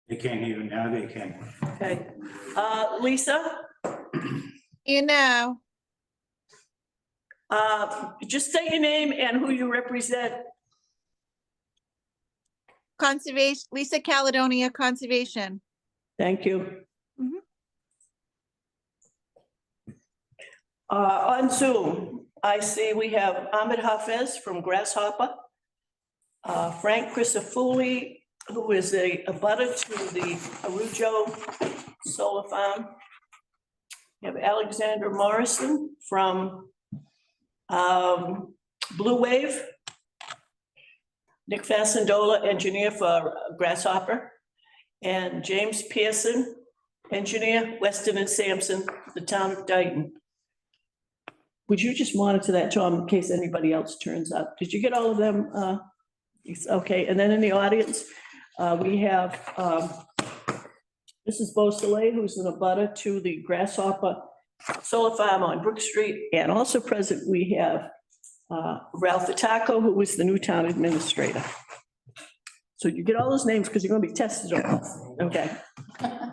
They can't hear you now, they can. Okay. Lisa, just state your name and who you represent. Conservation, Lisa Caledonia Conservation. Thank you. Mhm. On Zoom, I see we have Ahmed Hafez from Grasshopper, Frank Crisafulli, who is a abutter to the Arujo Solar Farm. We have Alexander Morrison from Blue Wave, Nick Fasandola, engineer for Grasshopper, and James Pearson, engineer, Weston and Sampson, the town of Dayton. Would you just monitor that, Tom, in case anybody else turns up? Did you get all of them? Okay, and then in the audience, we have Mrs. Beausoleil, who's an abutter to the Grasshopper Solar Farm on Brook Street, and also present, we have Ralph Ataco, who was the new town administrator. So you get all those names because you're gonna be tested on, okay?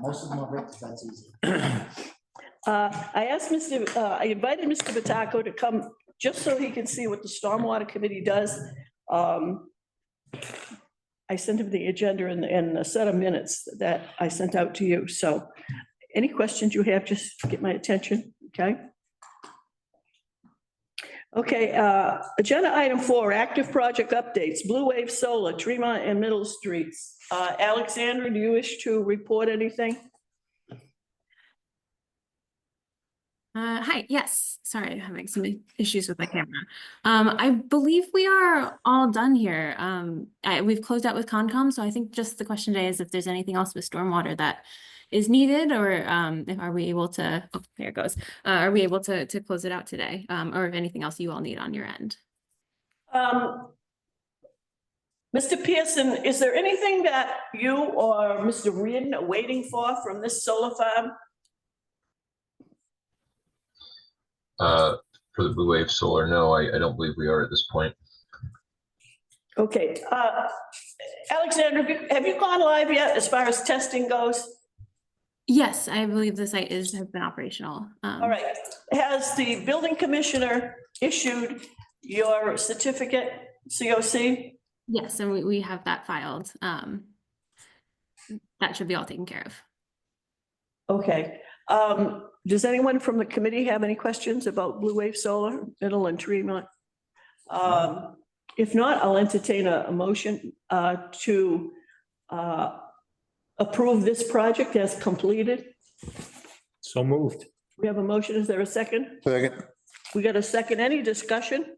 Most of them are Rick, that's easy. I invited Mr. Bataco to come just so he can see what the Stormwater Committee does. I sent him the agenda and a set of minutes that I sent out to you. So any questions you have, just get my attention, okay? Okay, agenda item 4, active project updates, Blue Wave Solar, Tremont and Middle Streets. Alexandra, do you wish to report anything? Hi, yes, sorry, I'm having some issues with my camera. I believe we are all done here. We've closed out with Concom, so I think just the question today is if there's anything else with stormwater that is needed, or if are we able to, oh, there it goes. Are we able to close it out today? Or if anything else you all need on your end? Mr. Pearson, is there anything that you or Mr. Reardon are waiting for from this solar farm? For the Blue Wave Solar, no, I don't believe we are at this point. Okay, Alexander, have you gone live yet as far as testing goes? Yes, I believe the site has been operational. All right, has the building commissioner issued your certificate, COC? Yes, and we have that filed. That should be all taken care of. Okay, does anyone from the committee have any questions about Blue Wave Solar, Middle and Tremont? If not, I'll entertain a motion to approve this project as completed. So moved. We have a motion. Is there a second? Second. We got a second. Any discussion?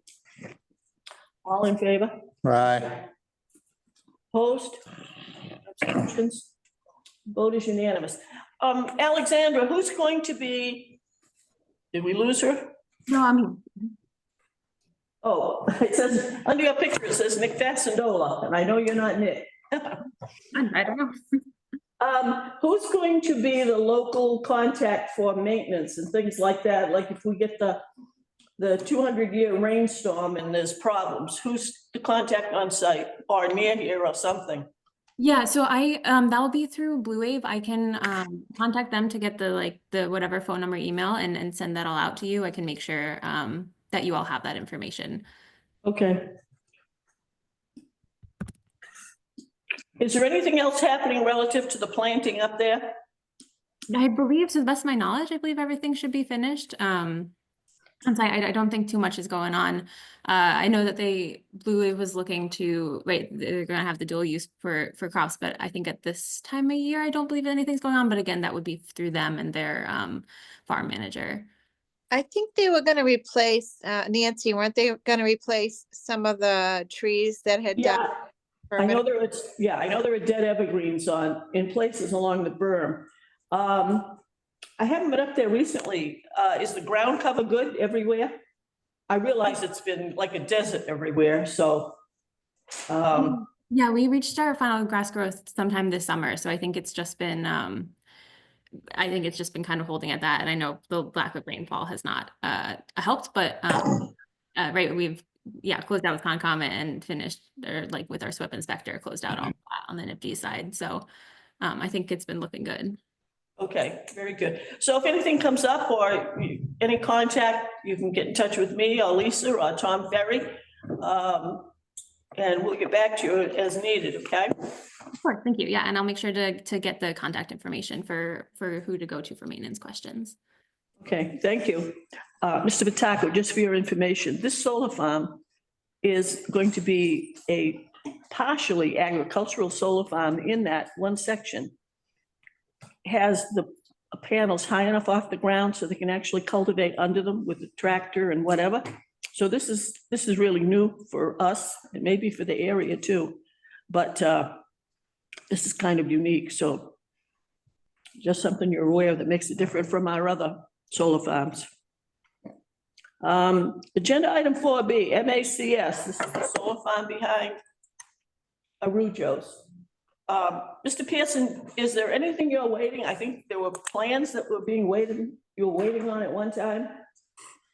All in favor? Right. Opposed? Abstentions? Vote is unanimous. Alexandra, who's going to be, did we lose her? No, I'm here. Oh, it says, under your picture, it says Nick Fasandola, and I know you're not Nick. I don't know. Who's going to be the local contact for maintenance and things like that? Like if we get the 200-year rainstorm and there's problems, who's the contact on site or near here or something? Yeah, so that will be through Blue Wave. I can contact them to get the whatever phone number, email, and send that all out to you. I can make sure that you all have that information. Okay. Is there anything else happening relative to the planting up there? I believe, to the best of my knowledge, I believe everything should be finished. I don't think too much is going on. I know that Blue Wave was looking to, right, they're going to have the dual use for crops, but I think at this time of year, I don't believe anything's going on. But again, that would be through them and their farm manager. I think they were going to replace, Nancy, weren't they going to replace some of the trees that had died? I know there are dead evergreens in places along the berm. I haven't been up there recently. Is the ground cover good everywhere? I realize it's been like a desert everywhere, so. Yeah, we reached our final grass growth sometime this summer, so I think it's just been kind of holding at that. And I know the lack of rainfall has not helped, but right, we've closed out with Concom and finished, or like with our SWIP inspector, closed out all on the NIPD side. So I think it's been looking good. Okay, very good. So if anything comes up or any contact, you can get in touch with me or Lisa or Tom Ferry. And we'll get back to you as needed, okay? Of course, thank you. Yeah, and I'll make sure to get the contact information for who to go to for maintenance questions. Okay, thank you. Mr. Vitacco, just for your information, this solar farm is going to be a partially agricultural solar farm in that one section. Has the panels high enough off the ground so they can actually cultivate under them with the tractor and whatever. So this is really new for us, and maybe for the area too. But this is kind of unique, so just something you're aware of that makes it different from our other solar farms. Agenda item 4B, MACS. This is the solar farm behind Arujo's. Mr. Pearson, is there anything you're waiting? I think there were plans that were being waited, you were waiting on at one time.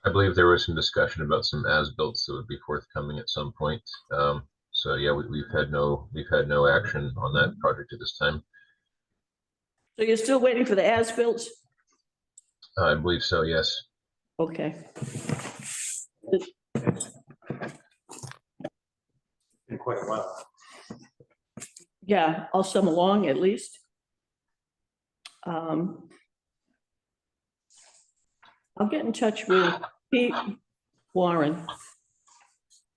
I believe there was some discussion about some as-built that would be forthcoming at some point. So yeah, we've had no action on that project at this time. So you're still waiting for the as-built? I believe so, yes. Okay. Been quite a while. Yeah, all summer long at least. I'll get in touch with Pete Warren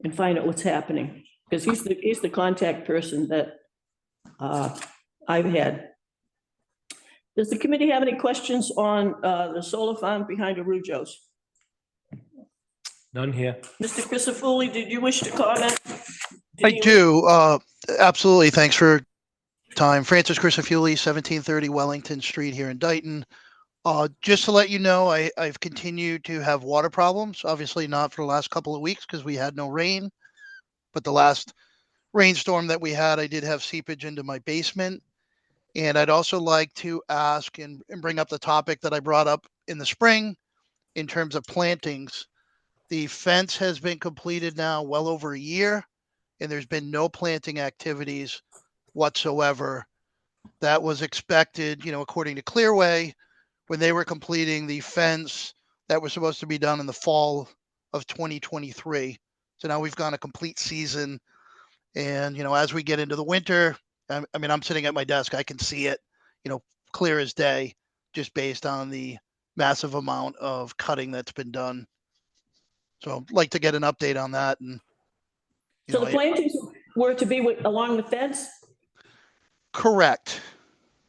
and find out what's happening, because he's the contact person that I've had. Does the committee have any questions on the solar farm behind Arujo's? None here. Mr. Christofouli, did you wish to comment? I do. Absolutely. Thanks for your time. Francis Christofouli, 1730 Wellington Street here in Dayton. Just to let you know, I've continued to have water problems. Obviously not for the last couple of weeks because we had no rain. But the last rainstorm that we had, I did have seepage into my basement. And I'd also like to ask and bring up the topic that I brought up in the spring in terms of plantings. The fence has been completed now well over a year, and there's been no planting activities whatsoever. That was expected, according to Clearway, when they were completing the fence that was supposed to be done in the fall of 2023. So now we've gone a complete season. And, as we get into the winter, I'm sitting at my desk, I can see it, clear as day, just based on the massive amount of cutting that's been done. So I'd like to get an update on that. And So the plantings were to be along the fence? Correct.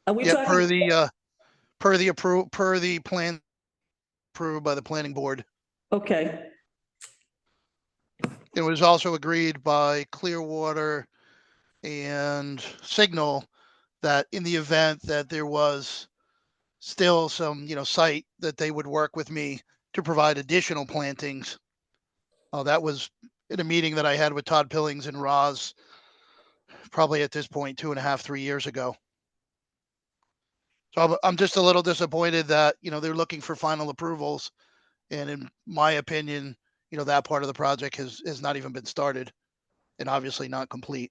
Are we Yeah, talking? per the plan approved by the planning board. Okay, It was also agreed by Clearwater and Signal that in the event that there was still some, site, that they would work with me to provide additional plantings. That was in a meeting that I had with Todd Pillings and Roz, probably at this point, 2.5, 3 years ago. So I'm just a little disappointed that, they're looking for final approvals. And in my opinion, that part of the project has not even been started and obviously not complete.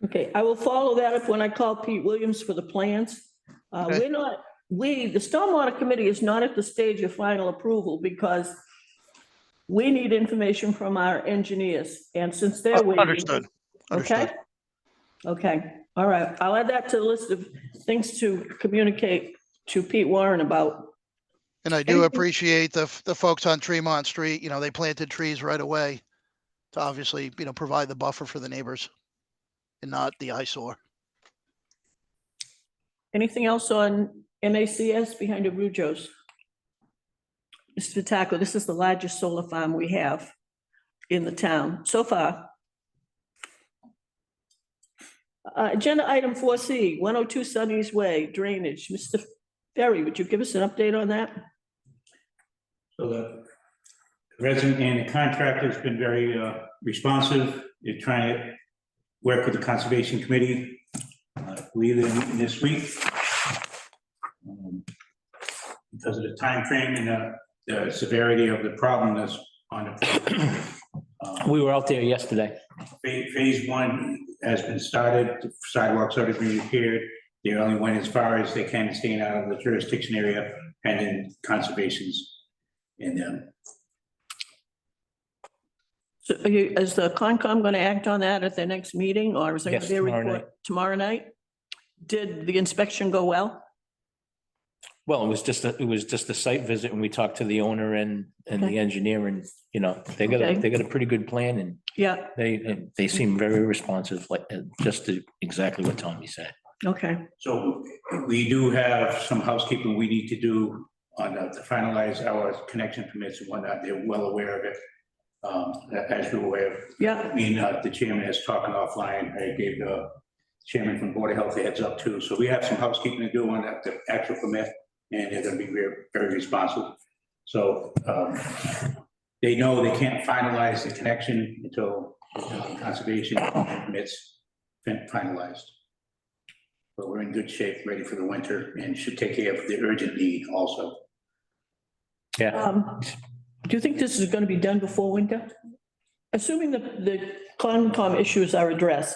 okay. I will follow that up when I call Pete Williams for the plans. Okay. The Stormwater Committee is not at the stage of final approval because we need information from our engineers, and since they're waiting. Understood. Okay? Okay, all right. I'll add that to the list of things to communicate to Pete Warren about. And I do appreciate the folks on Tremont Street, they planted trees right away to obviously, provide the buffer for the neighbors and not the eyesore. Anything else on MACS behind Arujo's? Mr. Vitacco, this is the largest solar farm we have in the town so far. Agenda item 4C, 102 Sunny's Way, drainage. Mr. Ferry, would you give us an update on that? So the resident and the contractor has been very responsive. They're trying to work with the Conservation Committee. I believe they're meeting this week. Because of the time frame and the severity of the problem that's on the. We were out there yesterday. Phase 1 has been started. The sidewalks already been repaired. They only went as far as they can, staying out of the jurisdiction area and in conservations. And So is the Concom going to act on that at their next meeting, or is there going Yes, to be a tomorrow report tomorrow night? Did the inspection go well? Well, it was just a site visit and we talked to the owner and Okay. the engineer and, you know, they Okay. got a pretty good plan and Yeah, they seem very responsive, like just to exactly what Tommy said. okay, so we do have some housekeeping we need to do on to finalize our connection permits and whatnot. They're well aware of it. As you're aware, yeah, I mean, the chairman is talking offline. I gave the chairman from Board of Health a heads up too. So we have some housekeeping to do on that, the actual permit, and they're gonna be very, very responsive. So they know they can't finalize the connection until conservation permits been finalized. But we're in good shape, ready for the winter, and should take care of the urgent need also. Yeah, do you think this is going to be done before winter? Assuming that the Concom issues are addressed,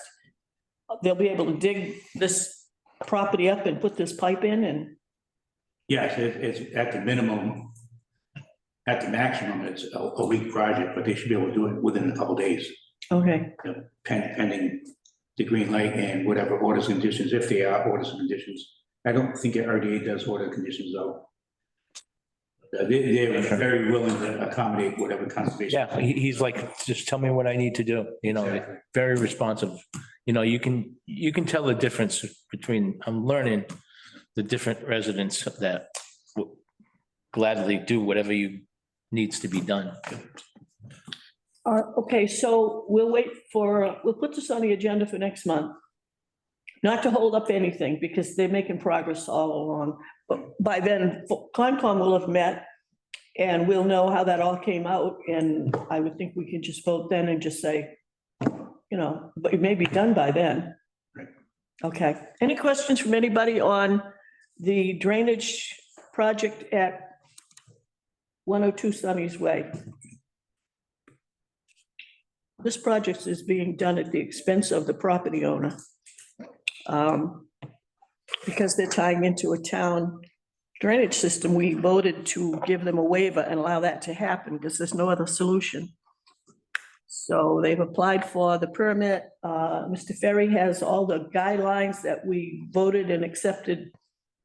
they'll be able to dig this property up and put this pipe in and, Yes, it's at the minimum, at the maximum, it's a week project, but they should be able to do it within a couple days, okay, pending the green light and whatever orders and conditions, if they are orders and conditions. I don't think RDA does order conditions though. They're very willing to accommodate whatever conservation. yeah, he's like, just tell me what I need to do, you know, Exactly. very responsive. You know, you can tell the difference between, I'm learning the different residents that will gladly do whatever needs to be done. okay, so we'll we'll put this on the agenda for next month. Not to hold up anything, because they're making progress all along, but by then, Concom will have met, and we'll know how that all came out, and I would think we can just vote then and just say, you know, but it may be done by then. Right. Okay, any questions from anybody on the drainage project at 102 Sunny's Way? This project is being done at the expense of the property owner. Because they're tying into a town drainage system, we voted to give them a waiver and allow that to happen because there's no other solution. So they've applied for the permit. Mr. Ferry has all the guidelines that we voted and accepted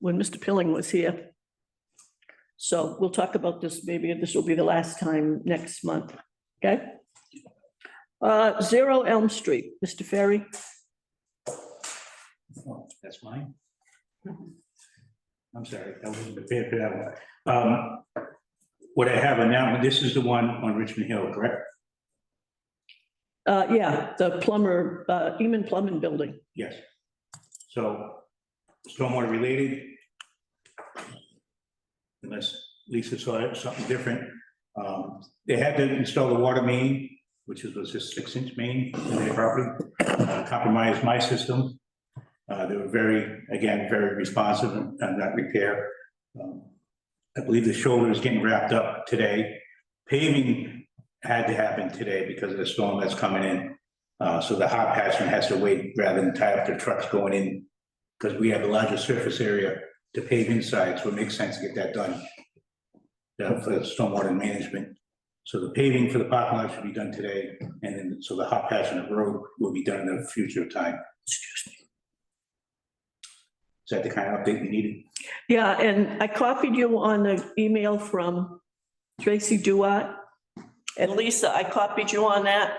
when Mr. Pilling was here. So we'll talk about this, maybe this will be the last time next month, okay? 0 Elm Street, Mr. Ferry. Oh, that's mine? I'm sorry, I wasn't prepared for that one. What I have now, this is the one on Richmond Hill, correct? Yeah, the plumber, Eman Plumbing Building. Yes. So, stormwater related. Unless Lisa saw something different. They had to install the water main, which was a 6-inch main in their property, compromised my system. They were very responsive on that repair. I believe the shoulder is getting wrapped up today. Paving had to happen today because of the storm that's coming in. So the hot patching has to wait rather than tie up the trucks going in, because we have a larger surface area to pave inside, so it makes sense to get that done for the stormwater management. So the paving for the parking lot should be done today, and then so the hot patch on the road will be done in a future time. Excuse me. Is that the kind of update you needed? Yeah, and I copied you on the email from Tracy Duat. And Lisa, I copied you on that,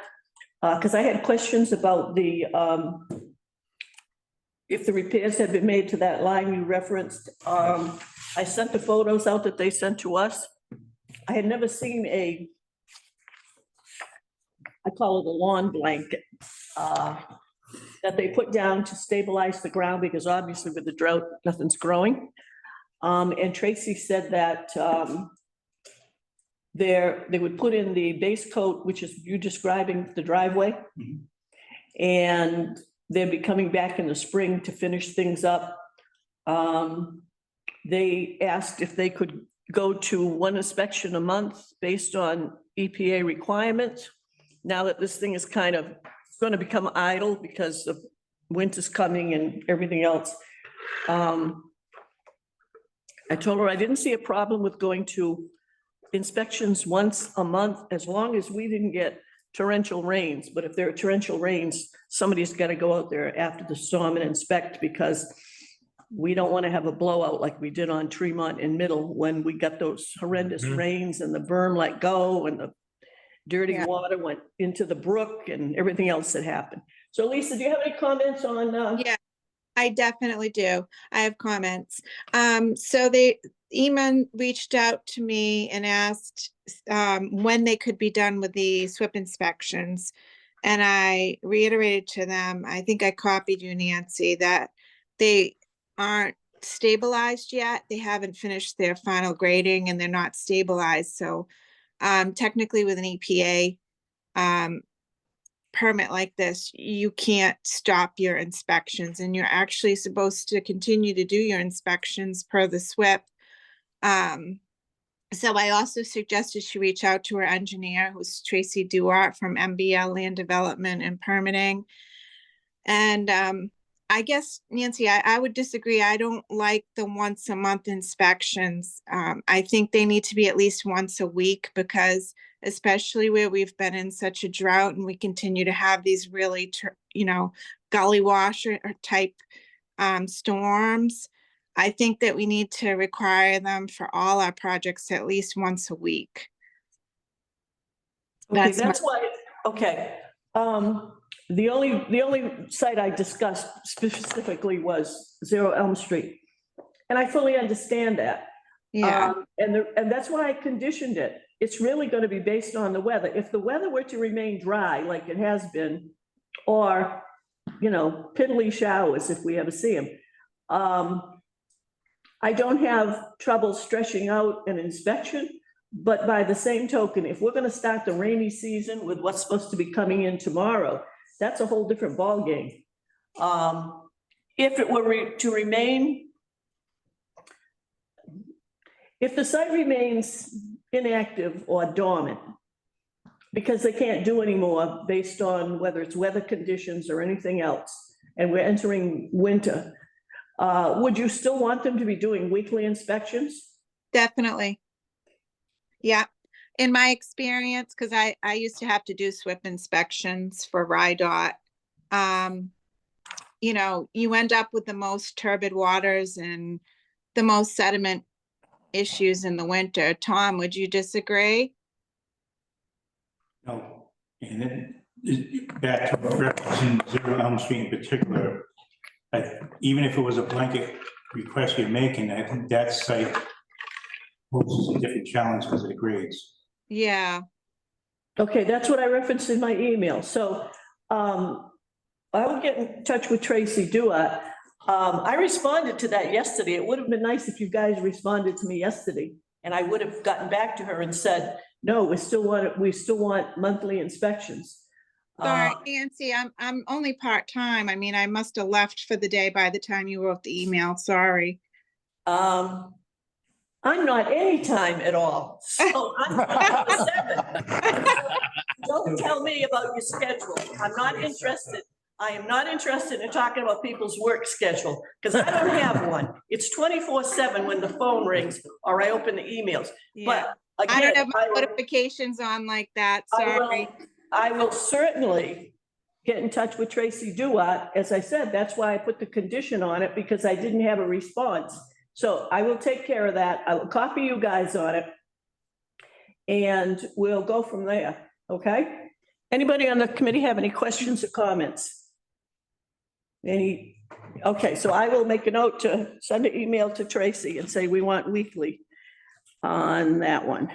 because I had questions about the, if the repairs had been made to that line you referenced. I sent the photos out that they sent to us. I had never seen I call it a lawn blanket, that they put down to stabilize the ground, because obviously with the drought, nothing's growing. And Tracy said that they would put in the base coat, which is you describing the driveway. Mhm. And they'll be coming back in the spring to finish things up. They asked if they could go to one inspection a month based on EPA requirements. Now that this thing is kind of going to become idle because of winter's coming and everything else, I told her I didn't see a problem with going to inspections once a month, as long as we didn't get torrential rains. But if there are torrential rains, somebody's got to go out there after the storm and inspect, because we don't want to have a blowout like we did on Tremont and Middle when we got those horrendous rains and the berm let go and the dirty Yeah. water went into the brook and everything else that happened. So Lisa, do you have any comments on? Yeah, I definitely do. I have comments. So Eamon reached out to me and asked when they could be done with the SWIP inspections. And I reiterated to them, I think I copied you, Nancy, that they aren't stabilized yet. They haven't finished their final grading and they're not stabilized. So technically with an EPA permit like this, you can't stop your inspections, and you're actually supposed to continue to do your inspections per the SWIP. So I also suggested she reach out to her engineer, who's Tracy Duart from MBL Land Development and Permitting. And I guess, Nancy, I would disagree. I don't like the once a month inspections. I think they need to be at least once a week, because especially where we've been in such a drought and we continue to have these really, gully washer type storms, I think that we need to require them for all our projects at least once a week. Okay, That's that's why, okay. The only site I discussed specifically was 0 Elm Street. And I fully understand that. Yeah, And that's why I conditioned it. It's really going to be based on the weather. If the weather were to remain dry like it has been, or, piddly showers if we ever see them, I don't have trouble stretching out an inspection. But by the same token, if we're going to start the rainy season with what's supposed to be coming in tomorrow, that's a whole different ballgame. If it were to remain, if the site remains inactive or dormant, because they can't do anymore based on whether it's weather conditions or anything else, and we're entering winter, would you still want them to be doing weekly inspections? definitely. Yeah, in my experience, because I used to have to do SWIP inspections for RIDOT. You end up with the most turbid waters and the most sediment issues in the winter. Tom, would you disagree? No, and then back to referencing 0 Elm Street in particular, even if it was a blanket request you're making, I think that site poses a different challenge because of the grades. Yeah, Okay, that's what I referenced in my email. So I will get in touch with Tracy Duart. I responded to that yesterday. It would have been nice if you guys responded to me yesterday, and I would have gotten back to her and said, no, we still want monthly inspections. sorry, Nancy, I'm only part-time. I mean, I must have left for the day by the time you wrote the email. Sorry. I'm not anytime at all, so I'm 7. Don't tell me about your schedule. I'm not interested. I am not interested in talking about people's work schedule, because I don't have one. It's 24/7 when the phone rings or I open the emails. Yeah, But I don't again, have my notifications on like that. Sorry. I will certainly get in touch with Tracy Duart. As I said, that's why I put the condition on it, because I didn't have a response. So I will take care of that. I will copy you guys on it. And we'll go from there, okay? Anybody on the committee have any questions or comments? Okay, so I will make a note to send an email to Tracy and say we want weekly on that one.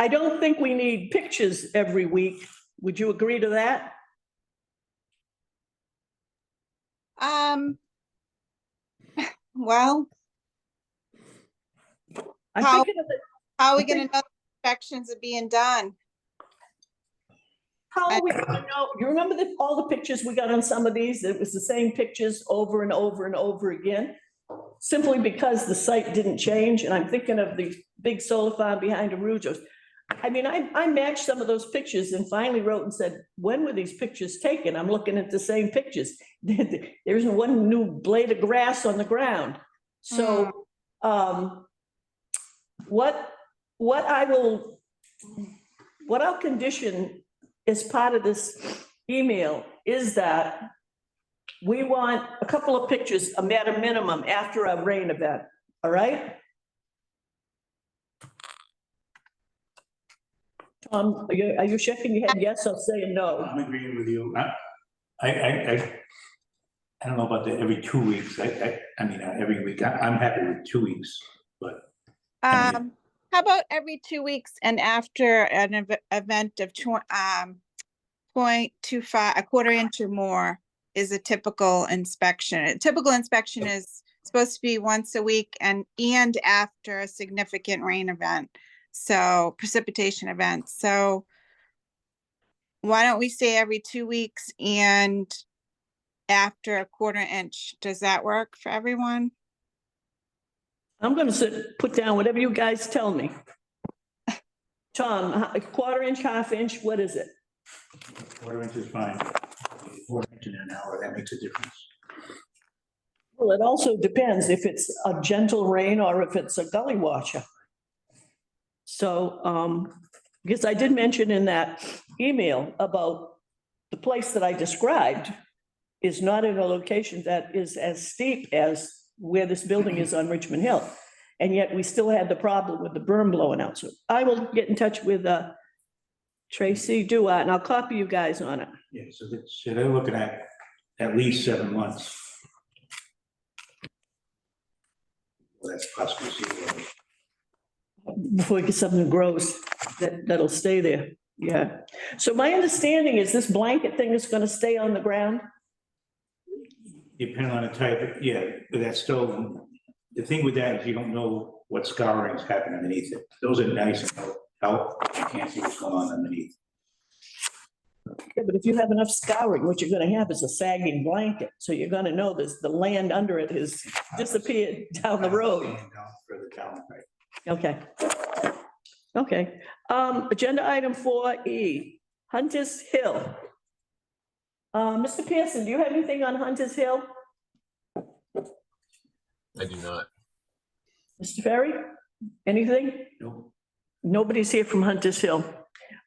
I don't think we need pictures every week. Would you agree to that? Well, I'm How- thinking of it. how are we gonna know inspections are being done? How are we gonna know? You remember all the pictures we got on some of these? It was the same pictures over and over and over again. simply because the site didn't change, and I'm thinking of the big solar farm behind Arujos. I mean, I matched some of those pictures and finally wrote and said, when were these pictures taken? I'm looking at the same pictures. There isn't one new blade of grass on the ground. So, what I'll condition as part of this email is that we want a couple of pictures, at a minimum, after a rain event, all right? Tom, are you shaking your head yes or saying no? I'm agreeing with you. I don't know about the every 2 weeks. I mean, every week. I'm happy with 2 weeks, but. I mean, How about every 2 weeks and after an event of 0.25, a quarter inch or more is a typical inspection. A typical inspection is supposed to be once a week and after a significant rain event. So precipitation event. So why don't we say every 2 weeks and after a quarter inch? Does that work for everyone? I'm gonna put down whatever you guys tell me. Tom, a quarter inch, half inch, what is it? Quarter inch is fine. 4 inches in an hour, that makes a difference. Well, it also depends if it's a gentle rain or if it's a gully washer. So, because I did mention in that email about the place that I described is not in a location that is as steep as where this building is on Richmond Hill. And yet we still had the problem with the berm blowing out. So I will get in touch with Tracy Duart and I'll copy you guys on it. Yeah, so they're looking at least 7 months. Well, that's possibly zero. Before we get something that grows, that'll stay there. Yeah. So my understanding is this blanket thing is going to stay on the ground. Depending on the type, yeah, but that's still, the thing with that is you don't know what scouring is happening underneath it. Those are nice and help. You can't see what's going on underneath. Yeah, but if you have enough scouring, what you're going to have is a sagging blanket. So you're going to know this, the land under it has disappeared down the road. Further down, right. Okay. Okay. Agenda item 4E, Hunters Hill. Mr. Pearson, do you have anything on Hunters Hill? I do not. Mr. Ferry, anything? Nope. Nobody's here from Hunters Hill.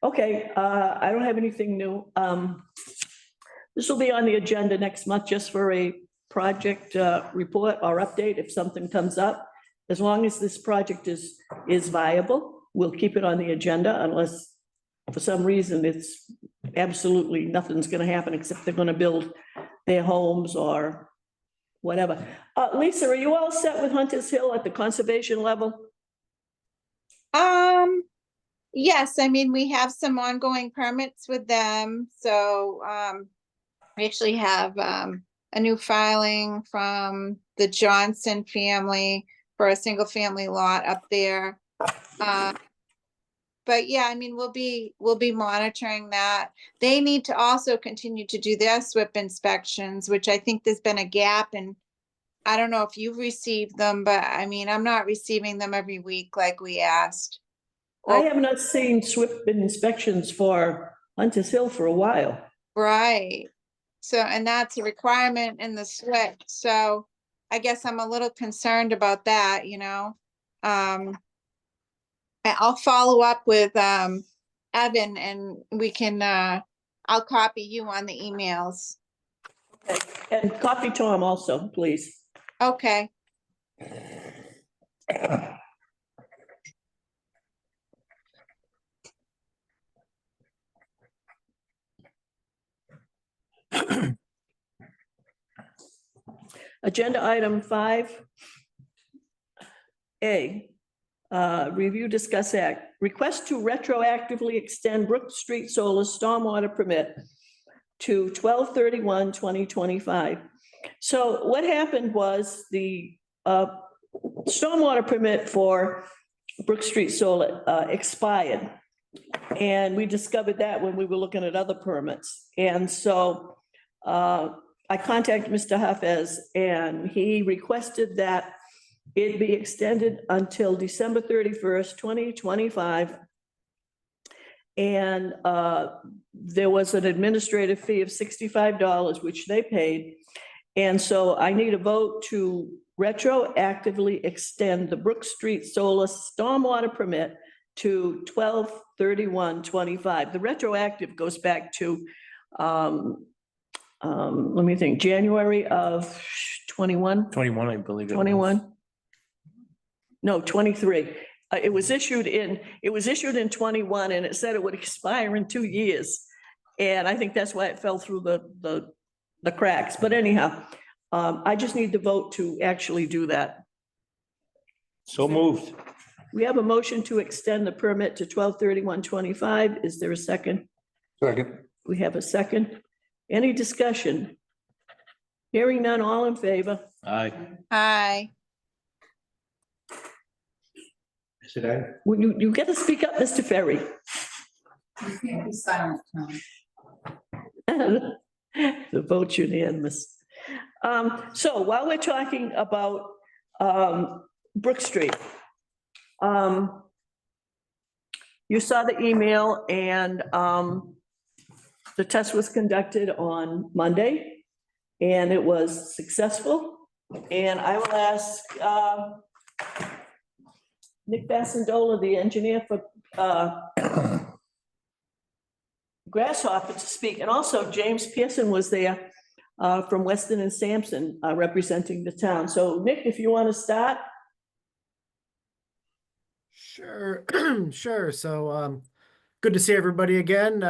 Okay, I don't have anything new. This will be on the agenda next month just for a project report or update if something comes up. As long as this project is viable, we'll keep it on the agenda unless for some reason it's absolutely nothing's going to happen except they're going to build their homes or whatever. Lisa, are you all set with Hunters Hill at the conservation level? Yes, I mean, we have some ongoing permits with them, so we actually have a new filing from the Johnson family for a single family lot up there. But yeah, I mean, we'll be monitoring that. They need to also continue to do their SWIP inspections, which I think there's been a gap, and I don't know if you've received them, but I mean, I'm not receiving them every week like we asked. I have not seen SWIP inspections for Hunters Hill for a while. Right. So, and that's a requirement in the SWIP. So I guess I'm a little concerned about that, you know. I'll follow up with Evan and we can, I'll copy you on the emails. Okay. And copy Tom also, please. Okay. Agenda item 5A, review, discuss act, request to retroactively extend Brook Street Solar stormwater permit to 12/31/2025. So what happened was the stormwater permit for Brook Street Solar expired. And we discovered that when we were looking at other permits. And so I contacted Mr. Hafez and he requested that it be extended until December 31st, 2025. And there was an administrative fee of $65, which they paid. And so I need a vote to retroactively extend the Brook Street Solar Stormwater Permit to 12/31/25. The retroactive goes back to, let me think, January of 21. 21, I believe. it was. 21? No, 23. It was issued in 21, and it said it would expire in 2 years. And I think that's why it fell through the cracks. But anyhow, I just need to vote to actually do that. So moved. We have a motion to extend the permit to 12/31/25. Is there a second? Second. We have a second. Any discussion? Hearing none, all in favor? Aye. Aye. I said aye. Well, you got to speak up, Mr. Ferry. You can't be silent, Tom. The vote's unanimous. So while we're talking about Brook Street, you saw the email, and the test was conducted on Monday, and it was successful. And I will ask Nick Bassandola, the engineer for Grasshopper, to speak. And also James Pearson was there from Weston and Sampson representing the town. So Nick, if you want to start. Sure, sure. So good to see everybody again.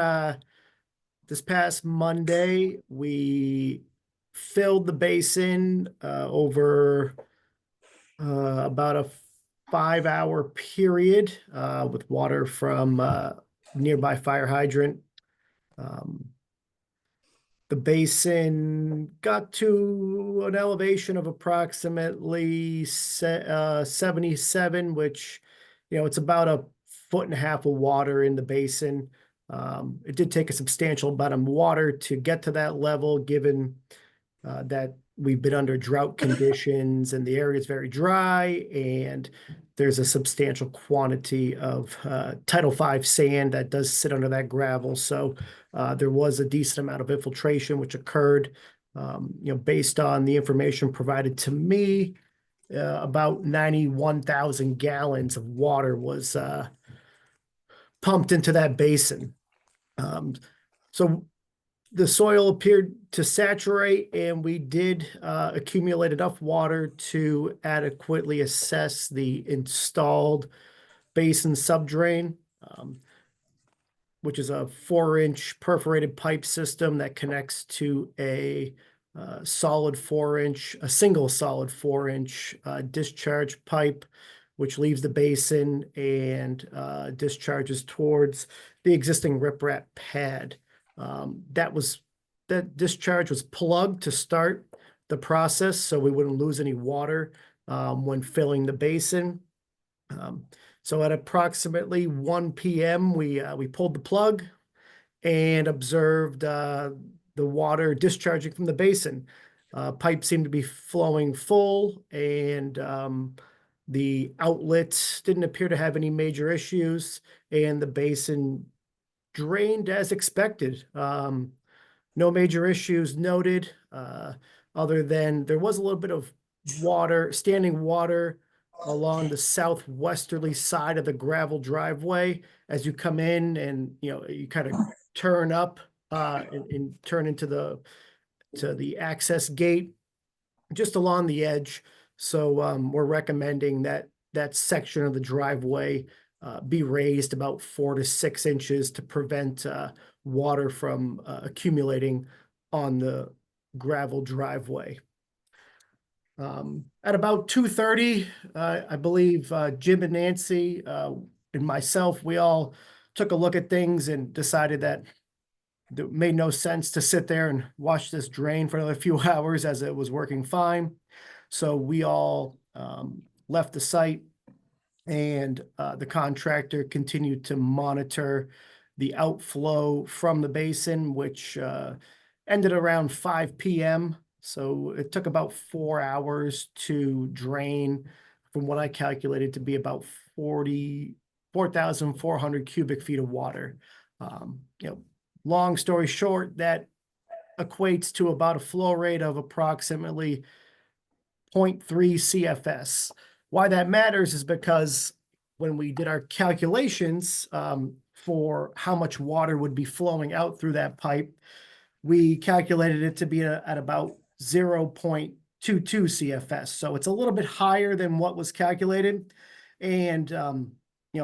This past Monday, we filled the basin over about a 5-hour period with water from nearby fire hydrant. The basin got to an elevation of approximately 77, which, you know, it's about 1.5 feet of water in the basin. It did take a substantial amount of water to get to that level, given that we've been under drought conditions and the area is very dry, and there's a substantial quantity of Title V sand that does sit under that gravel. So there was a decent amount of infiltration which occurred. Based on the information provided to me, about 91,000 gallons of water was pumped into that basin. So the soil appeared to saturate, and we did accumulate enough water to adequately assess the installed basin subdrain, which is a 4-inch perforated pipe system that connects to a single solid 4-inch discharge pipe, which leaves the basin and discharges towards the existing riprap pad. That discharge was plugged to start the process, so we wouldn't lose any water when filling the basin. So at approximately 1 p.m., we pulled the plug and observed the water discharging from the basin. Pipes seemed to be flowing full, and the outlets didn't appear to have any major issues, and the basin drained as expected. No major issues noted, other than there was a little bit of standing water along the southwesterly side of the gravel driveway as you come in, and you kind of turn up and turn into the access gate just along the edge. So we're recommending that section of the driveway be raised about 4 to 6 inches to prevent water from accumulating on the gravel driveway. At about 2:30, I believe Jim and Nancy and myself, we all took a look at things and decided that it made no sense to sit there and watch this drain for another few hours, as it was working fine. So we all left the site, and the contractor continued to monitor the outflow from the basin, which ended around 5 p.m. So it took about 4 hours to drain from what I calculated, to be about 44,400 cubic feet of water. Long story short, that equates to about a flow rate of approximately 0.3 CFS. Why that matters is because when we did our calculations for how much water would be flowing out through that pipe, we calculated it to be at about 0.22 CFS. So it's a little bit higher than what was calculated. And,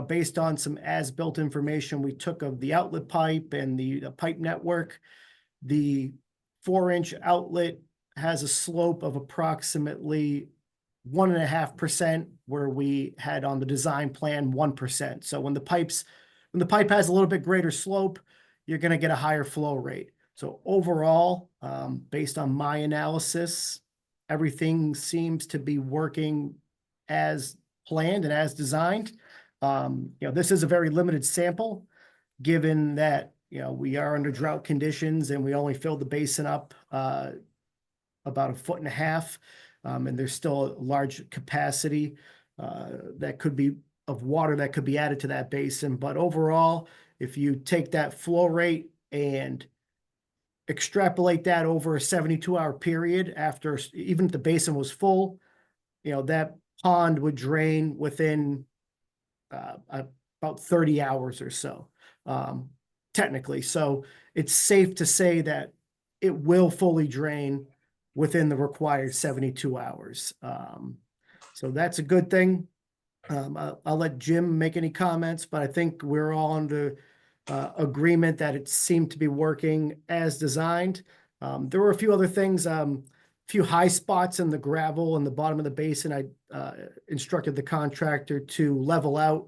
based on some as-built information we took of the outlet pipe and the pipe network, the 4-inch outlet has a slope of approximately 1.5%, where we had on the design plan 1%. So when the pipe has a little bit greater slope, you're going to get a higher flow rate. So overall, based on my analysis, everything seems to be working as planned and as designed. This is a very limited sample, given that we are under drought conditions and we only filled the basin up about 1.5 feet, and there's still a large capacity that could be of water that could be added to that basin. But overall, if you take that flow rate and extrapolate that over a 72-hour period, after, even if the basin was full, that pond would drain within about 30 hours or so, technically. So it's safe to say that it will fully drain within the required 72 hours. So that's a good thing. I'll let Jim make any comments, but I think we're all under agreement that it seemed to be working as designed. There were a few other things, few high spots in the gravel in the bottom of the basin. I instructed the contractor to level out,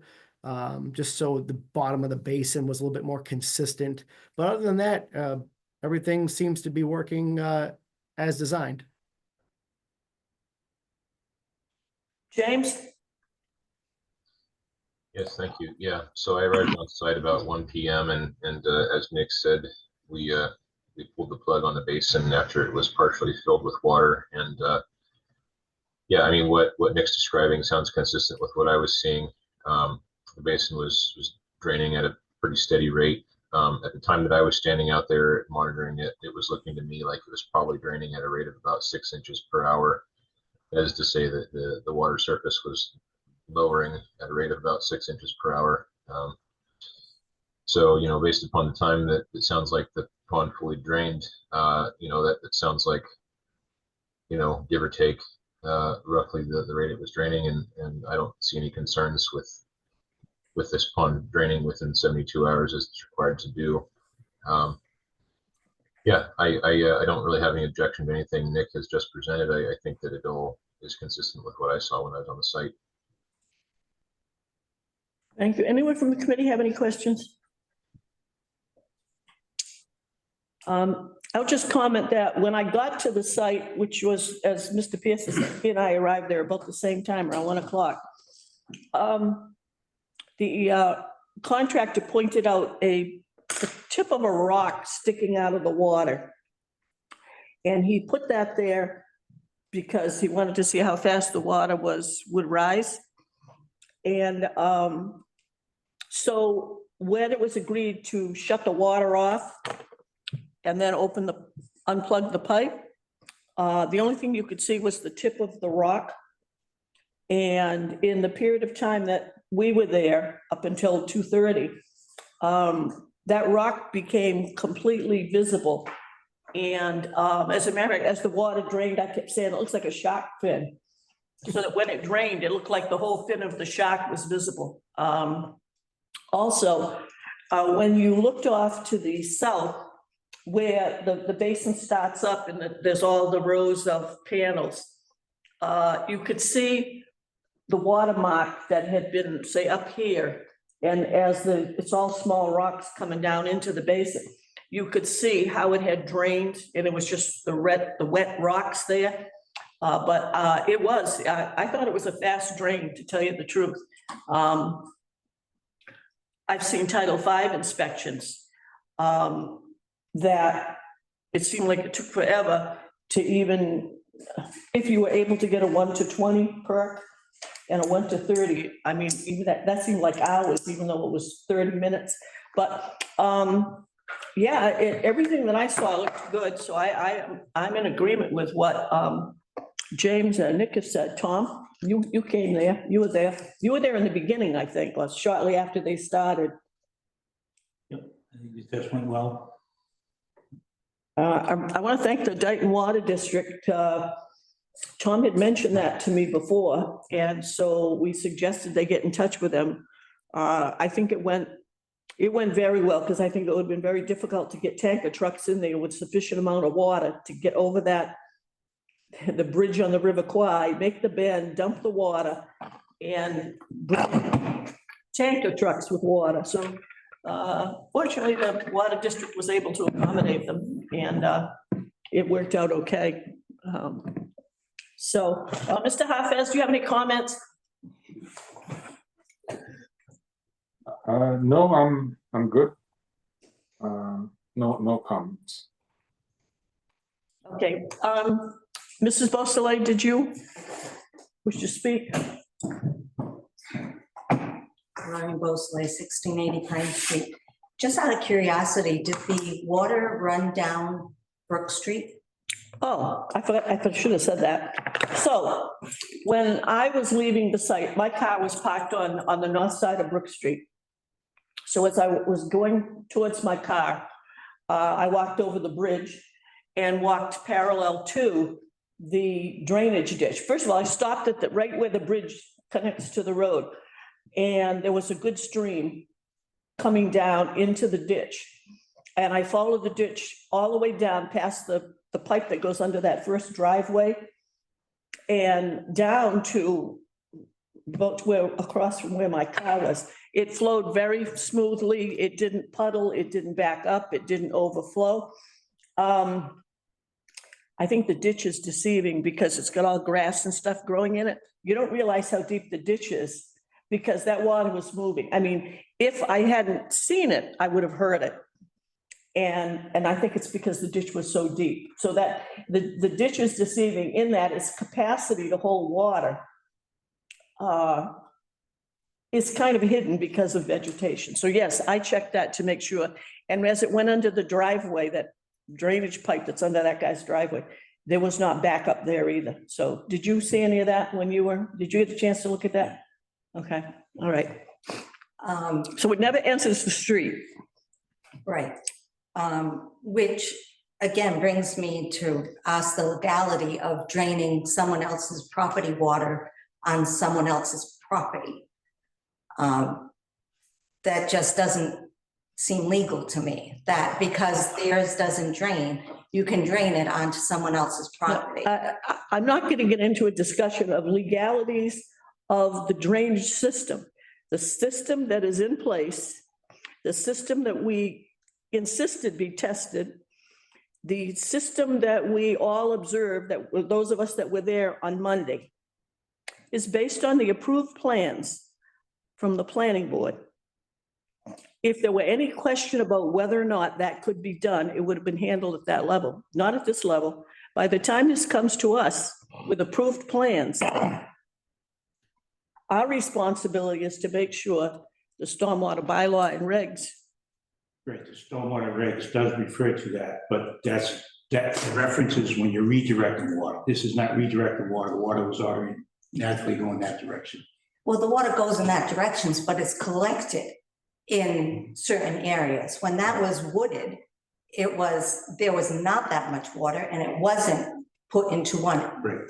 just so the bottom of the basin was a little bit more consistent. But other than that, everything seems to be working as designed. James? Yes, thank you. Yeah, so I arrived on site about 1 p.m. and as Nick said, we pulled the plug on the basin after it was partially filled with water. And yeah, I mean, what Nick's describing sounds consistent with what I was seeing. The basin was draining at a pretty steady rate. At the time that I was standing out there monitoring it, it was looking to me like it was probably draining at a rate of about 6 inches per hour. That is to say that the water surface was lowering at a rate of about 6 inches per hour. So, based upon the time that it sounds like the pond fully drained, that it sounds like, give or take, roughly the rate it was draining, and I don't see any concerns with this pond draining within 72 hours as it's required to do. Yeah, I don't really have any objection to anything Nick has just presented. I think that it all is consistent with what I saw when I was on the site. Thank you. Anyone from the committee have any questions? I'll just comment that when I got to the site, which was, as Mr. Pearson said, he and I arrived there about the same time, around 1 o'clock. The contractor pointed out the tip of a rock sticking out of the water. And he put that there because he wanted to see how fast the water would rise. And so when it was agreed to shut the water off and then unplug the pipe, the only thing you could see was the tip of the rock. And in the period of time that we were there, up until 2:30, that rock became completely visible. And as a matter of fact, as the water drained, I kept saying, it looks like a shark fin. So that when it drained, it looked like the whole fin of the shark was visible. Also, when you looked off to the south, where the basin starts up and there's all the rows of panels, you could see the watermark that had been, say, up here. And as it's all small rocks coming down into the basin, you could see how it had drained, and it was just the wet rocks there. But I thought it was a fast drain, to tell you the truth. I've seen Title V inspections that it seemed like it took forever to even, if you were able to get a 1 to 20 perk, and it went to 30. I mean, even that seemed like hours, even though it was 30 minutes. But, yeah, everything that I saw looked good, so I'm in agreement with what, James and Nick have said. Tom, you came there, you were there in the beginning, I think, or shortly after they started. I think the test went well. I want to thank the Dayton Water District. Tom had mentioned that to me before, and so we suggested they get in touch with them. I think it went very well, because I think it would have been very difficult to get tanker trucks in there with sufficient amount of water to get over the bridge on the River Kwai, make the bend, dump the water, and bring tanker trucks with water. So fortunately, the Water District was able to accommodate them, and it worked out okay. So, Mr. Hafez, do you have any comments? No, I'm good. No comments. Okay, Mrs. Beausoleil, did you wish to speak? Ryan Beausoleil, 1680 Pine Street. Just out of curiosity, did the water run down Brook Street? Oh, I should have said that. So when I was leaving the site, my car was parked on the north side of Brook Street. So as I was going towards my car, I walked over the bridge and walked parallel to the drainage ditch. First of all, I stopped at right where the bridge connects to the road. And there was a good stream coming down into the ditch. And I followed the ditch all the way down past the pipe that goes under that first driveway and down to about across from where my car was. It flowed very smoothly. It didn't puddle. It didn't back up. It didn't overflow. I think the ditch is deceiving because it's got all grass and stuff growing in it. You don't realize how deep the ditch is because that water was moving. I mean, if I hadn't seen it, I would have heard it. And I think it's because the ditch was so deep. So that the ditch is deceiving in that its capacity to hold water is kind of hidden because of vegetation. So yes, I checked that to make sure. And as it went under the driveway, that drainage pipe that's under that guy's driveway, there was not backup there either. So did you see any of that when did you get a chance to look at that? Okay, all right. So it never enters the street. Right. Which again brings me to ask the legality of draining someone else's property water on someone else's property. That just doesn't seem legal to me, that because theirs doesn't drain, you can drain it onto someone else's property. I'm not going to get into a discussion of legalities of the drainage system. The system that is in place, the system that we insisted be tested, the system that we all observed, that were those of us that were there on Monday, is based on the approved plans from the planning board. If there were any question about whether or not that could be done, it would have been handled at that level, not at this level. By the time this comes to us with approved plans, our responsibility is to make sure the stormwater bylaw and regs. Right, the stormwater regs does refer to that, but that references when you're redirecting water. This is not redirecting water. The water was already naturally going that direction. Well, the water goes in that direction, but it's collected in certain areas. When that was wooded, there was not that much water, and it wasn't put into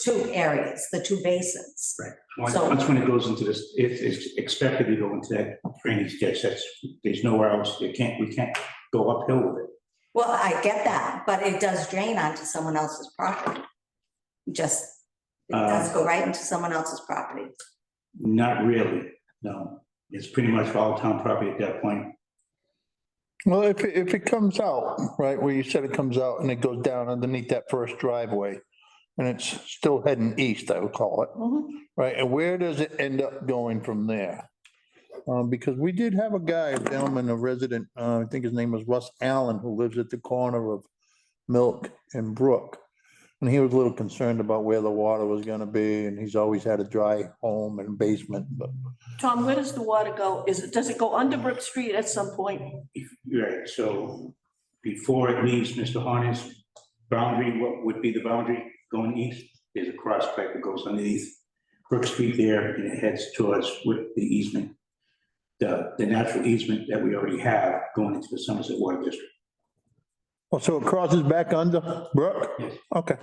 two areas, the two basins. Right. Once when it goes into this, it's expected to go into that drainage ditch. There's nowhere else. We can't go uphill with it. Well, I get that, but it does drain onto someone else's property. It does go right into someone else's property. Not really, no. It's pretty much all town property at that point. Well, if it comes out, right, where you said it comes out and it goes down underneath that first driveway, and it's still heading east, I would call it, right? And where does it end up going from there? Because we did have a guy, a gentleman, a resident, I think his name was Russ Allen, who lives at the corner of Milk and Brook. And he was a little concerned about where the water was gonna be, and he's always had a dry home and basement, but Tom, where does the water go? Does it go under Brook Street at some point? Right, so before it leaves Mr. Horner's boundary, what would be the boundary going east? There's a cross pipe that goes underneath Brook Street there, and it heads towards with the easement. The natural easement that we already have going into the Somerset Water District. oh, so it crosses back under Brook? Yes. Okay,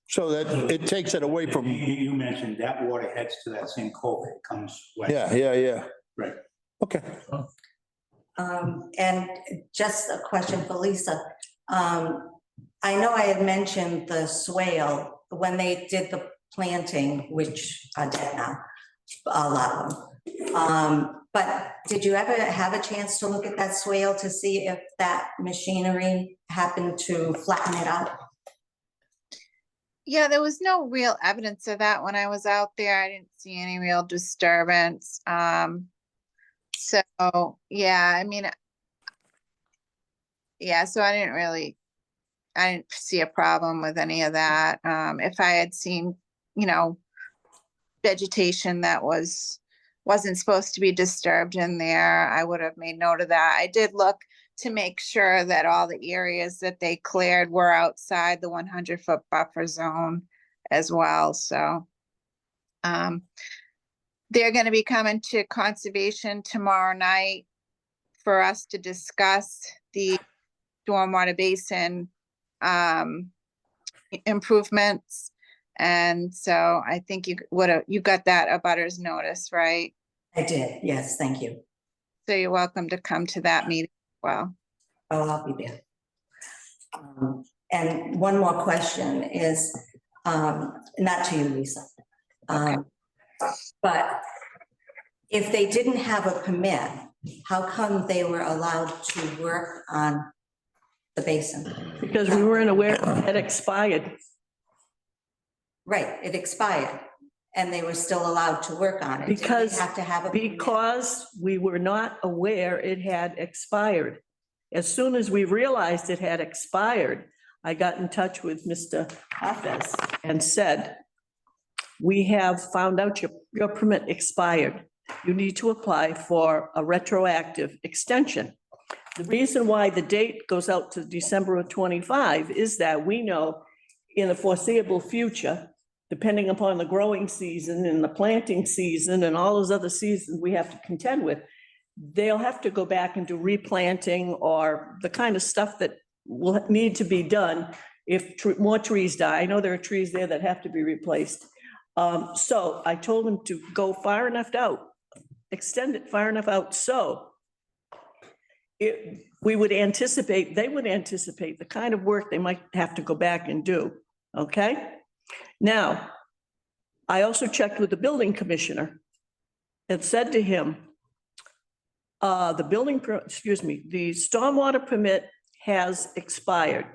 so that, it takes it away from, You mentioned that water heads to that same culvert, it comes west. yeah. Right. Okay. And just a question for Lisa. I know I had mentioned the swale when they did the planting, which are dead now, a lot of them. But did you ever have a chance to look at that swale to see if that machinery happened to flatten it out? Yeah, there was no real evidence of that when I was out there. I didn't see any real disturbance. So, yeah, I mean, yeah, so I didn't see a problem with any of that. If I had seen, vegetation that wasn't supposed to be disturbed in there, I would have made note of that. I did look to make sure that all the areas that they cleared were outside the 100-foot buffer zone as well, so. They're gonna be coming to conservation tomorrow night for us to discuss the stormwater basin improvements. And so I think you got that abutters notice, right? I did, yes, thank you. So you're welcome to come to that meeting as well. Oh, I'll be there. And one more question is, not to you, Lisa. But if they didn't have a permit, how come they were allowed to work on the basin? Because we weren't aware it had expired. Right, it expired, and they were still allowed to work on it. Did they Because, have to have a permit? because we were not aware it had expired. As soon as we realized it had expired, I got in touch with Mr. Hafez and said, we have found out your permit expired. You need to apply for a retroactive extension. The reason why the date goes out to December of 25 is that we know in the foreseeable future, depending upon the growing season and the planting season and all those other seasons we have to contend with, they'll have to go back and do replanting or the kind of stuff that will need to be done if more trees die. I know there are trees there that have to be replaced. So I told them to go far enough out, extend it far enough out so we would anticipate, they would anticipate the kind of work they might have to go back and do, okay? Now, I also checked with the building commissioner and said to him, the stormwater permit has expired.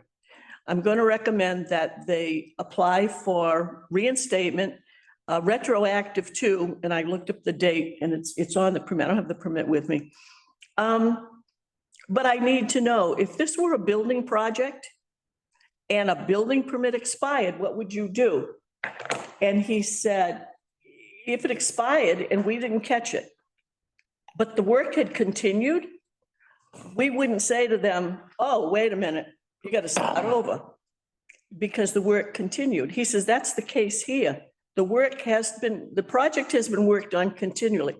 I'm going to recommend that they apply for reinstatement, retroactive too, and I looked up the date and it's on the permit. I don't have the permit with me. But I need to know if this were a building project and a building permit expired, what would you do? And he said, if it expired and we didn't catch it, but the work had continued, we wouldn't say to them, oh, wait a minute, you got to start over because the work continued. He says, that's the case here. The project has been worked on continually.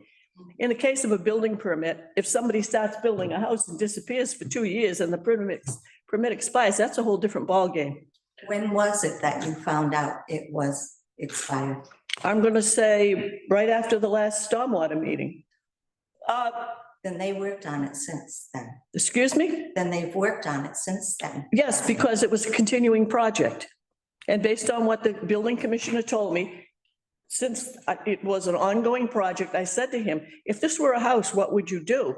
In the case of a building permit, if somebody starts building a house and disappears for 2 years and the permit expires, that's a whole different ballgame. When was it that you found out it was expired? I'm going to say right after the last stormwater meeting. Then they worked on it since then. Excuse me? Then they've worked on it since then. Yes, because it was a continuing project. And based on what the building commissioner told me, since it was an ongoing project, I said to him, if this were a house, what would you do?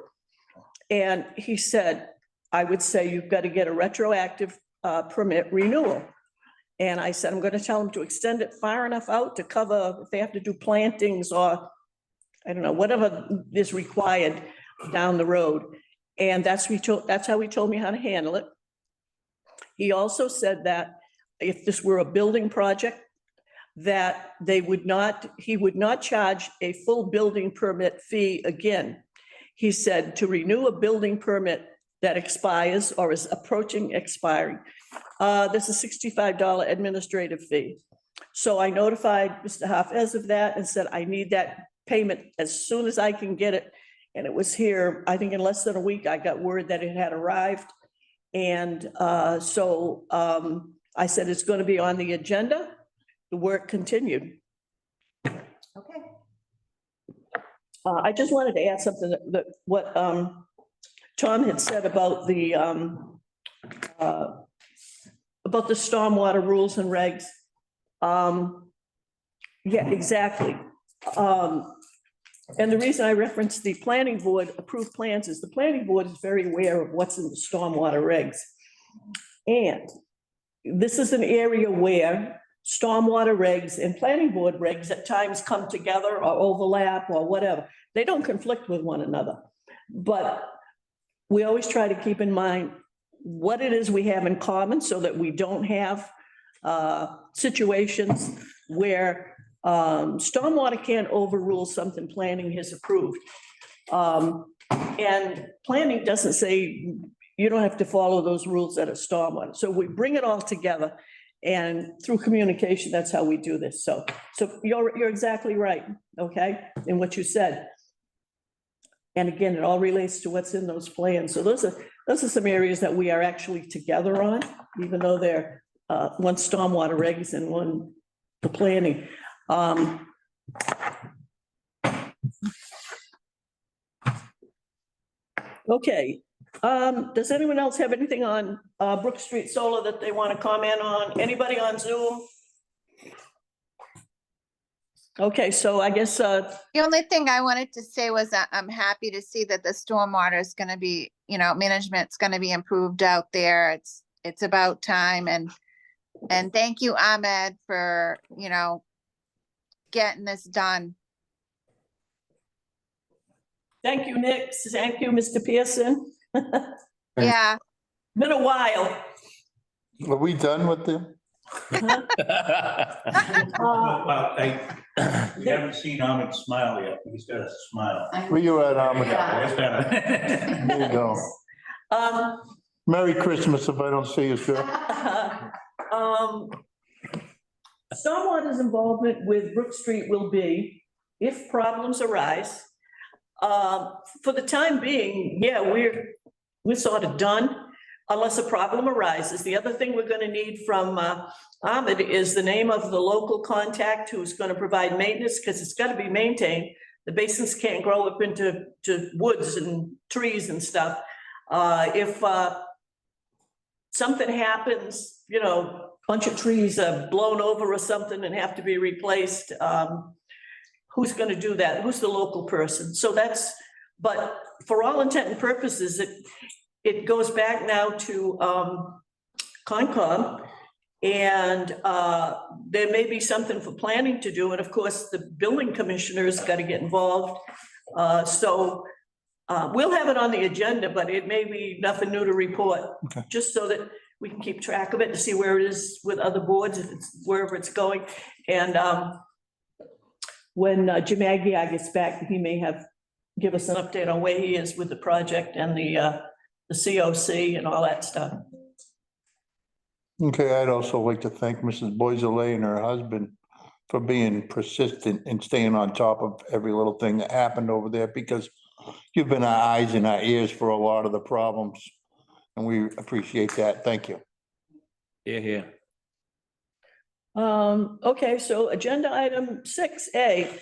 And he said, I would say you've got to get a retroactive permit renewal. And I said, I'm going to tell them to extend it far enough out to cover if they have to do plantings or, I don't know, whatever is required down the road. And that's how he told me how to handle it. He also said that if this were a building project, that he would not charge a full building permit fee again. He said to renew a building permit that expires or is approaching expiring, there's a $65 administrative fee. So I notified Mr. Hafez of that and said, I need that payment as soon as I can get it. And it was here, I think in less than a week, I got word that it had arrived. And so I said, it's going to be on the agenda. The work continued. Okay. I just wanted to add something that what Tom had said about the stormwater rules and regs. Yeah, exactly. And the reason I referenced the planning board approved plans is the planning board is very aware of what's in the stormwater regs. And this is an area where stormwater regs and planning board regs at times come together or overlap or whatever. They don't conflict with one another. But we always try to keep in mind what it is we have in common so that we don't have situations where stormwater can't overrule something planning has approved. And planning doesn't say you don't have to follow those rules that are stormwater. So we bring it all together, and through communication, that's how we do this. So you're exactly right, okay, in what you said. And again, it all relates to what's in those plans. So those are some areas that we are actually together on, even though they're one stormwater regs and one the planning. Okay, does anyone else have anything on Brook Street Solar that they want to comment on? Anybody on Zoom? Okay, so I guess The only thing I wanted to say was that I'm happy to see that the stormwater is gonna be, management's gonna be improved out there. It's about time, and thank you, Ahmed, for, getting this done. thank you, Nick. Thank you, Mr. Pearson. Yeah, Been a while. Are we done with them? Well, we haven't seen Ahmed smile yet. He's got a smile. Where you at, Ahmed? That's better. There you go. Merry Christmas if I don't see you, sir. Stormwater's involvement with Brook Street will be, if problems arise, for the time being, yeah, we're sort of done unless a problem arises. The other thing we're going to need from Ahmed is the name of the local contact who's going to provide maintenance, because it's got to be maintained. The basins can't grow up into woods and trees and stuff. If something happens, bunch of trees are blown over or something and have to be replaced, who's going to do that? Who's the local person? So but for all intent and purposes, it goes back now to Concom, and there may be something for planning to do. And of course, the building commissioner's got to get involved. So we'll have it on the agenda, but it may be nothing new to report, just so that we can keep track of it to see where it is with other boards, if it's wherever it's going. And when Jim Aguirre gets back, he may give us an update on where he is with the project and the COC and all that stuff. Okay, I'd also like to thank Mrs. Boisele and her husband for being persistent and staying on top of every little thing that happened over there, because you've been our eyes and our ears for a lot of the problems. And we appreciate that. Thank you. Yeah. Okay, so agenda item 6A.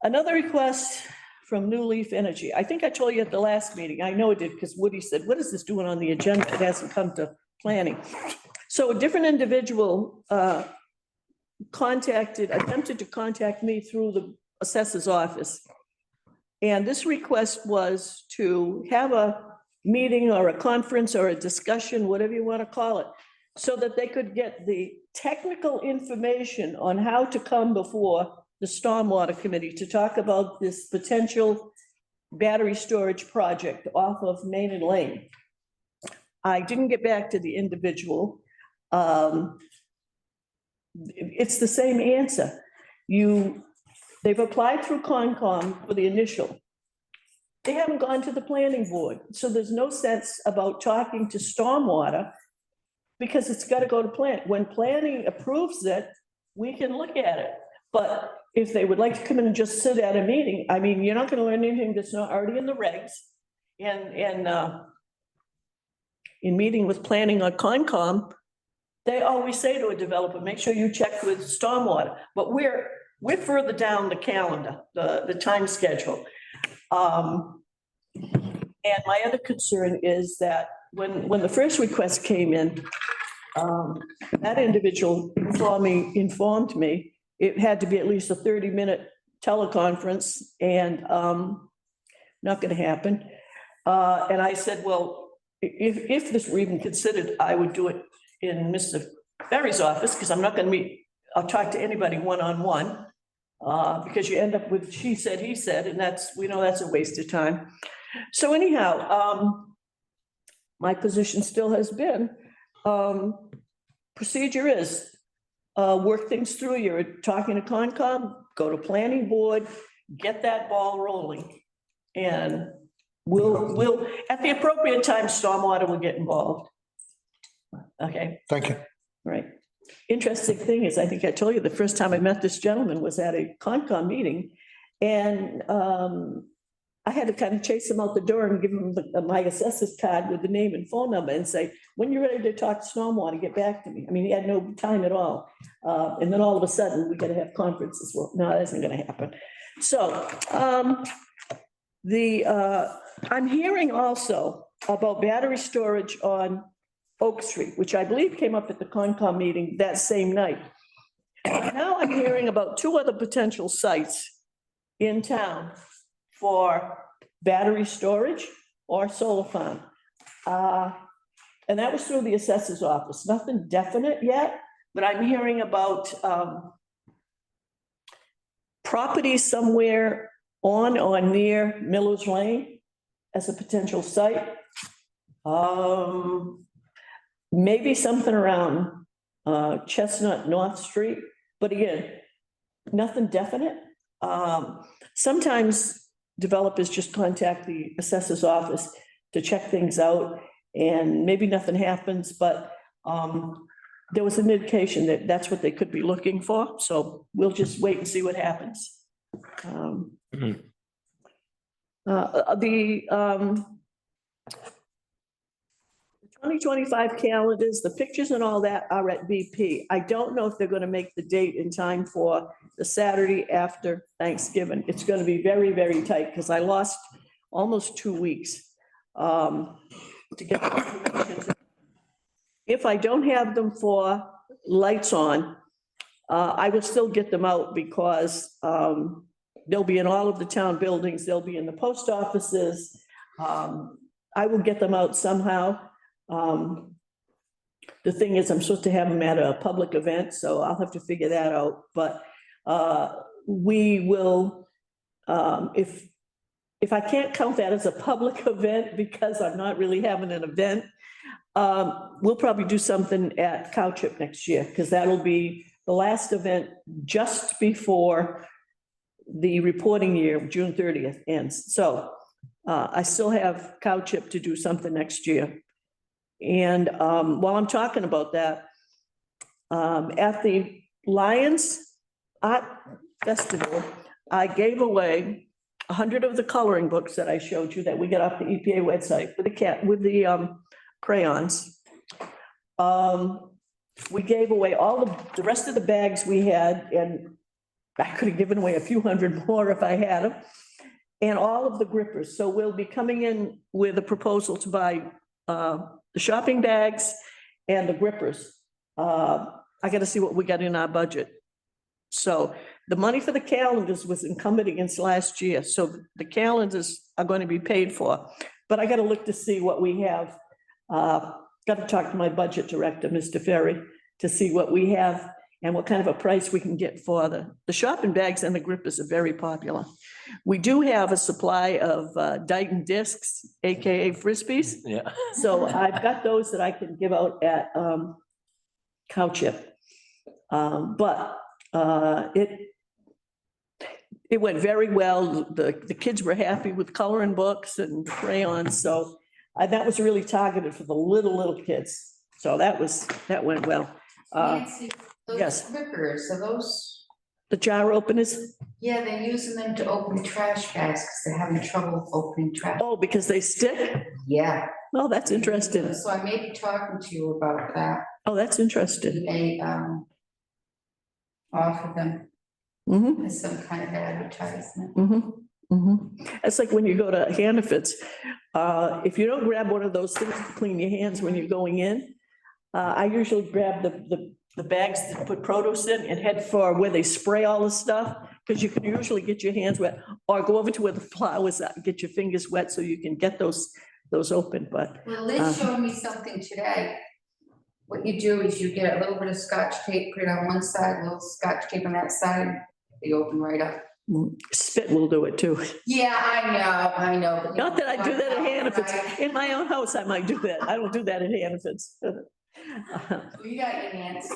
Another request from New Leaf Energy. I think I told you at the last meeting. I know it did, because Woody said, what is this doing on the agenda? It hasn't come to planning. So a different individual attempted to contact me through the assessor's office. And this request was to have a meeting or a conference or a discussion, whatever you want to call it, so that they could get the technical information on how to come before the Stormwater Committee to talk about this potential battery storage project off of Main and Lane. I didn't get back to the individual. it's the same answer. They've applied through Concom for the initial. They haven't gone to the planning board, so there's no sense about talking to Stormwater because it's got to go to plan. When planning approves it, we can look at it. But if they would like to come in and just sit at a meeting, I mean, you're not going to learn anything that's not already in the regs. And in meeting with planning on Concom, they always say to a developer, make sure you check with Stormwater. But we're further down the calendar, the time schedule. And my other concern is that when the first request came in, that individual informed me it had to be at least a 30-minute teleconference, and not going to happen. And I said, well, if this were even considered, I would do it in Mr. Ferry's office, because I'm not going to meet, I'll talk to anybody one-on-one, because you end up with she said, he said, and we know that's a waste of time. So anyhow, my position still has been, procedure is work things through. You're talking to Concom, go to planning board, get that ball rolling. And we'll at the appropriate time, Stormwater will get involved. Okay. Thank you. Right. Interesting thing is, I think I told you the first time I met this gentleman was at a Concom meeting, and I had to kind of chase him out the door and give him my assessor's card with the name and phone number and say, when you're ready to talk to Stormwater, get back to me. I mean, he had no time at all. And then all of a sudden, we got to have conferences. Well, no, that isn't going to happen. So I'm hearing also about battery storage on Oak Street, which I believe came up at the Concom meeting that same night. And now I'm hearing about 2 other potential sites in town for battery storage or solar farm. And that was through the assessor's office. Nothing definite yet, but I'm hearing about properties somewhere on or near Miller's Lane as a potential site. Maybe something around Chestnut North Street, but again, nothing definite. Sometimes developers just contact the assessor's office to check things out, and maybe nothing happens, but there was an indication that that's what they could be looking for. So we'll just wait and see what happens. The 2025 calendars, the pictures and all that are at BP. I don't know if they're going to make the date in time for the Saturday after Thanksgiving. It's going to be very, very tight because I lost almost 2 weeks to get the if I don't have them for lights on, I will still get them out because they'll be in all of the town buildings. They'll be in the post offices. I will get them out somehow. The thing is, I'm supposed to have them at a public event, so I'll have to figure that out. But we will, if I can't count that as a public event because I'm not really having an event, we'll probably do something at Cow Chip next year, because that'll be the last event just before the reporting year, June 30th ends. So I still have Cow Chip to do something next year. And while I'm talking about that, at the Lions Art Festival, I gave away 100 of the coloring books that I showed you that we got off the EPA website with the crayons. We gave away all the rest of the bags we had, and I could have given away a few hundred more if I had them, and all of the grippers. So we'll be coming in with a proposal to buy the shopping bags and the grippers. I got to see what we got in our budget. So the money for the calendars was encumbered against last year. So the calendars are going to be paid for, but I got to look to see what we have. Got to talk to my budget director, Mr. Ferry, to see what we have and what kind of a price we can get for the shopping bags, and the grippers are very popular. We do have a supply of Dighton discs, AKA Frisbees. Yeah. So I've got those that I can give out at cow chip. But it went very well. The kids were happy with coloring books and crayons, so that was really targeted for the little kids. So that went well. Nancy, yes. those rippers, are those, The jar openers? yeah, they're using them to open trash bags because they're having trouble opening trash. Oh, because they stick? Yeah. Oh, that's interesting. So I may be talking to you about that. Oh, that's interesting. They offer them Mm-hmm. as some kind of advertisement. Mm-hmm. Mm-hmm. It's like when you go to Hannaford's, if you don't grab one of those things to clean your hands when you're going in, I usually grab the bags that put produce in and head for where they spray all the stuff, because you can usually get your hands wet, or go over to where the flowers are, get your fingers wet so you can get those open, but. Well, Liz showed me something today. What you do is you get a little bit of scotch tape, put it on one side, a little scotch tape on that side, they open right up. Spit will do it too. Yeah, I know. But Not that I do that at Hannaford's. In my own house, I might do that. I don't do that at Hannaford's. You got your hands.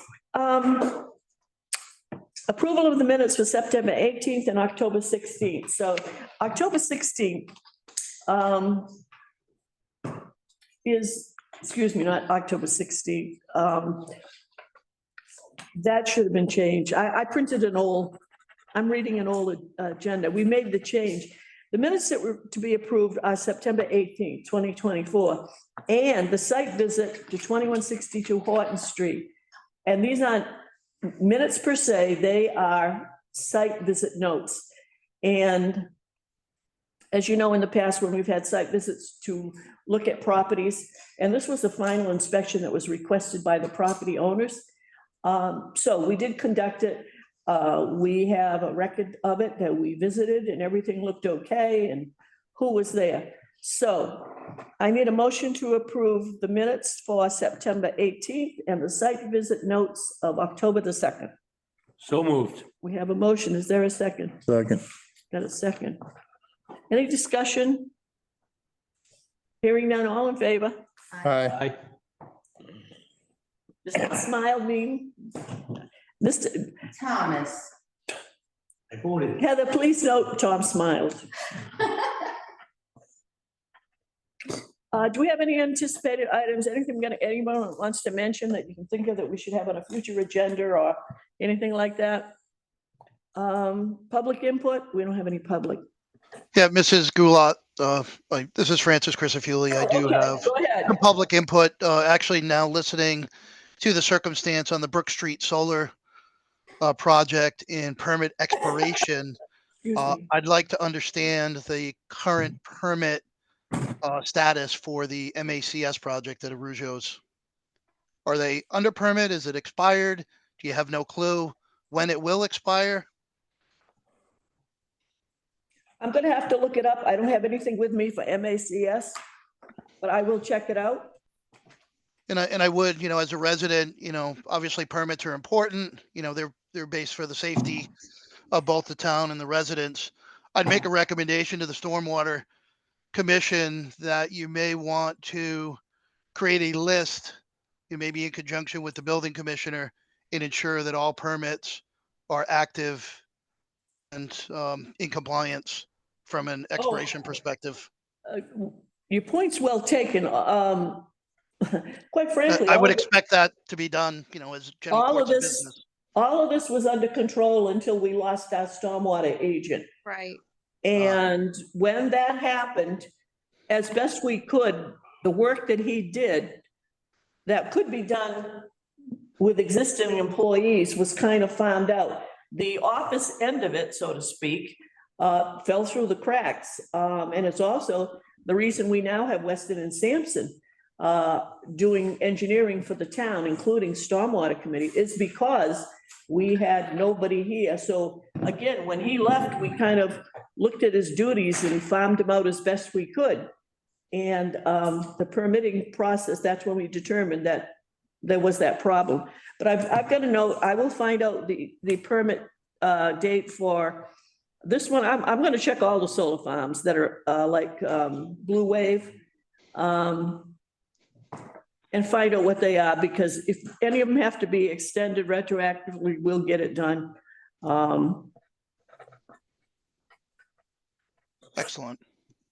Approval of the minutes for September 18th and October 16th. So October 16th is, excuse me, not October 16th. That should have been changed. I printed an old, I'm reading an old agenda. We made the change. The minutes that were to be approved are September 18th, 2024, and the site visit to 2162 Horton Street. And these aren't minutes per se, they are site visit notes. And as you know, in the past, when we've had site visits to look at properties, and this was the final inspection that was requested by the property owners. So we did conduct it. We have a record of it that we visited and everything looked okay and who was there. So I need a motion to approve the minutes for September 18th and the site visit notes of October the 2nd. So moved. We have a motion. Is there a second? Second. Got a second. Any discussion? Hearing none, all in favor? Aye. Does that smile mean? Mr. Thomas. I voted. Heather, please note Tom smiled. Do we have any anticipated items? Anything anyone wants to mention that you can think of that we should have on a future agenda or anything like that? Public input? We don't have any public. Yeah, Mrs. Goulart, this is Francis Crisafulli. I do Okay, have go ahead. some public input, actually now listening to the circumstance on the Brook Street Solar project and permit expiration. Excuse me. I'd like to understand the current permit status for the MACS project at Arujos. Are they under permit? Is it expired? Do you have no clue when it will expire? I'm gonna have to look it up. I don't have anything with me for MACS, but I will check it out. And I would, as a resident, obviously permits are important. They're based for the safety of both the town and the residents. I'd make a recommendation to the Stormwater Commission that you may want to create a list, maybe in conjunction with the building commissioner, and ensure that all permits are active and in compliance from an expiration perspective. Your point's well taken. Quite frankly, I would expect that to be done, as general all of course of this, business. all of this was under control until we lost our stormwater agent. Right. And when that happened, as best we could, the work that he did that could be done with existing employees was kind of found out. The office end of it, so to speak, fell through the cracks. And it's also the reason we now have Weston and Sampson doing engineering for the town, including Stormwater Committee, is because we had nobody here. So again, when he left, we kind of looked at his duties and farmed him out as best we could. And the permitting process, that's when we determined that there was that problem. But I've got to know, I will find out the permit date for this one. I'm going to check all the solar farms that are like Blue Wave. and find out what they are, because if any of them have to be extended retroactively, we'll get it done. Excellent.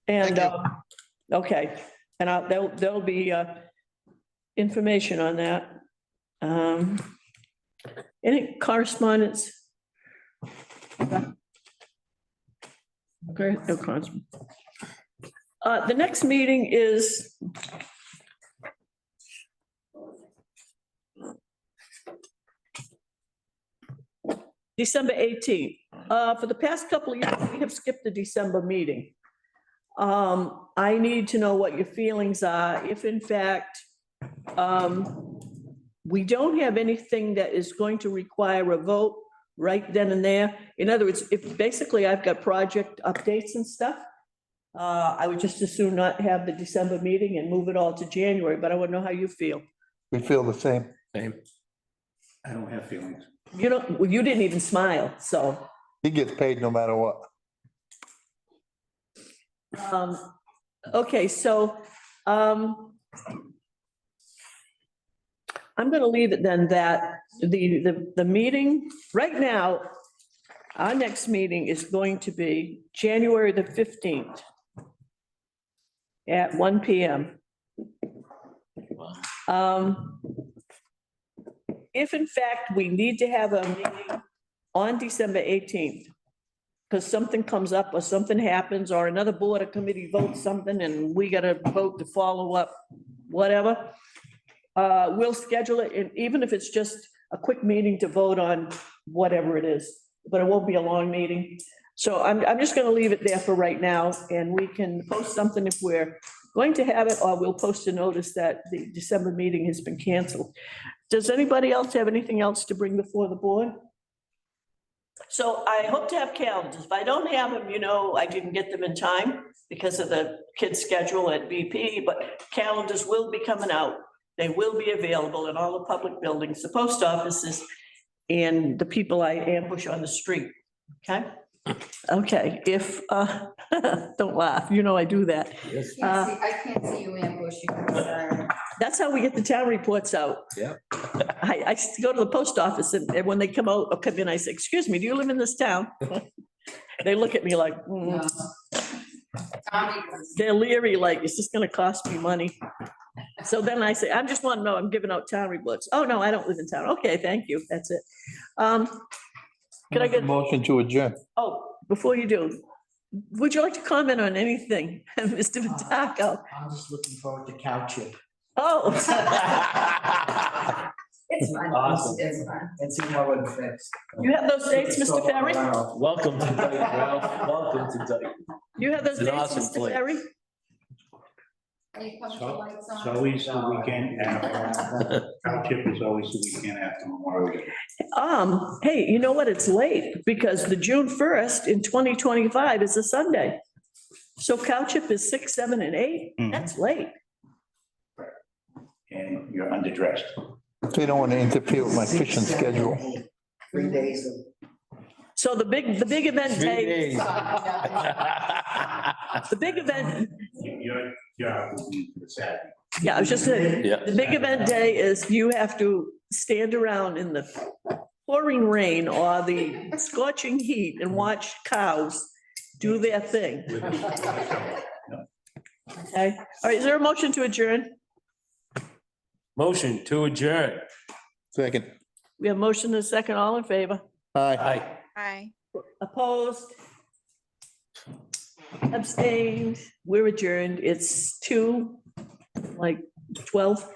And, Thank okay, and there'll be, information on that. Any correspondence? Okay, no correspondence. The next meeting is December 18th. For the past couple of years, we have skipped the December meeting. I need to know what your feelings are, if in fact, we don't have anything that is going to require a vote right then and there. In other words, if basically I've got project updates and stuff, I would just as soon not have the December meeting and move it all to January, but I want to know how you feel. We feel the same. Same. I don't have feelings. You don't, well, you didn't even smile, so. He gets paid no matter what. Okay, so, I'm gonna leave it then that the meeting, right now, our next meeting is going to be January the 15th at 1 p.m. If in fact we need to have a meeting on December 18th, because something comes up or something happens or another board or committee votes something and we gotta vote to follow up, whatever, we'll schedule it, and even if it's just a quick meeting to vote on whatever it is, but it won't be a long meeting. So I'm just gonna leave it there for right now, and we can post something if we're going to have it, or we'll post a notice that the December meeting has been canceled. Does anybody else have anything else to bring before the board? So I hope to have calendars. If I don't have them, you know, I didn't get them in time because of the kids' schedule at BP, but calendars will be coming out. They will be available in all the public buildings, the post offices, and the people I ambush on the street, okay? Okay, if, don't laugh, you know I do that. I can't see you ambush you. That's how we get the town reports out. Yeah. I go to the post office and when they come out or come in, I say, excuse me, do you live in this town? They look at me like, No. Tommy was- they're leery, like, is this gonna cost me money? So then I say, I just want to know, I'm giving out town reports. Oh, no, I don't live in town. Okay, thank you. That's it. Can I get, Motion to adjourn. oh, before you do, would you like to comment on anything, Mr. Vitacco? I'm just looking forward to cow chip. Oh. It's fun. Awesome. It's fun. And see how it fits. You have those dates, Mr. Ferry? Welcome to Dayton, Ralph. Welcome to Dayton. You have those It's an dates, awesome Mr. place. Ferry? Any colorful lights on? It's always the weekend after, township is always the weekend after Memorial Day. Hey, you know what? It's late because the June 1st in 2025 is a Sunday. So cow chip is 6, 7, and 8. Mhm. That's late. And you're underdressed. They don't want to interfere with my fishing schedule. 3 days of. So the big event 3 day, days. the big event, Your job will be for Saturday. yeah, I was just saying, Yeah. the big event day is you have to stand around in the pouring rain or the scorching heat and watch cows do their thing. Okay, all right, is there a motion to adjourn? Motion to adjourn. Second. We have motion and a second, all in favor? Aye. Aye. Hi. Opposed? Abstained? We're adjourned. It's 2:12.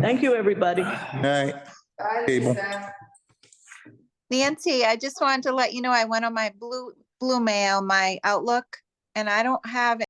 Thank you, everybody. Aye. Bye, Cable. Lisa. Nancy, I just wanted to let you know, I went on my Blue Mail, my Outlook, and I don't have